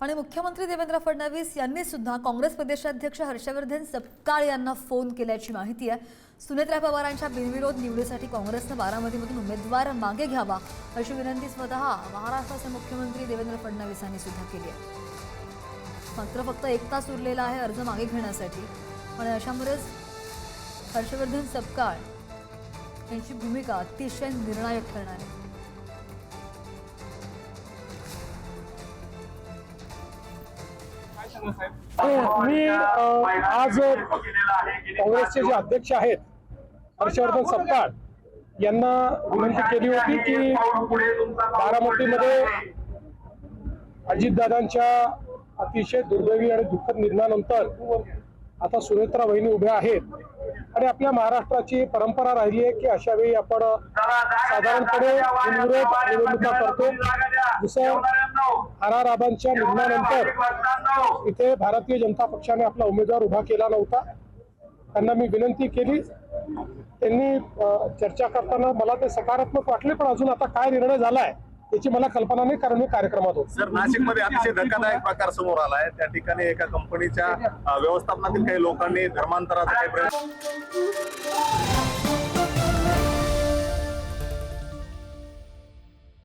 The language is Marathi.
आणि मुख्यमंत्री देवेंद्र फडणवीस यांनी सुद्धा काँग्रेस प्रदेशाध्यक्ष हर्षवर्धन सपकाळ यांना फोन केल्याची माहिती आहे। सुनेत्रा पवारांच्या बिनविरोध निवडीसाठी काँग्रेसने बारामतीमधून उमेदवार मागे घ्यावा अशी विनंती स्वतः महाराष्ट्राचे मुख्यमंत्री देवेंद्र फडणवीस यांनी सुद्धा केली आहे। मात्र फक्त 1 तास उरलेला आहे अर्ज मागे घेण्यासाठी आणि अशामुळेच हर्षवर्धन सपकाळ यांची भूमिका अतिशय निर्णायक ठरणार आहे। मी आज काँग्रेसचे जे अध्यक्ष आहेत हर्षवर्धन सपकाळ यांना विनंती केली होती की बारामतीमध्ये अजितदादांच्या अतिशय दुर्दैवी आणि दुःखद निधनानंतर आता सुनेत्रा वहिनी उभ्या आहेत आणि आपल्या महाराष्ट्राची परंपरा राहिली आहे की अशा वेळी आपण साधारणपणे बिनविरोध निवडणुका करतो। जसं आबांच्या निधनानंतर इथे भारतीय जनता पक्षाने आपला उमेदवार उभा केला नव्हता। त्यांना मी विनंती केली, त्यांनी चर्चा करताना मला ते सकारात्मक वाटले, पण अजून आता काय निर्णय झालाय याची मला कल्पना नाही, कारण मी कार्यक्रमात होतो। सर, नाशिकमध्ये अतिशय धक्कादायक प्रकार समोर आलाय। त्या ठिकाणी एका कंपनीच्या व्यवस्थापनातील काही लोकांनी धर्मांतराचा काही प्रयत्न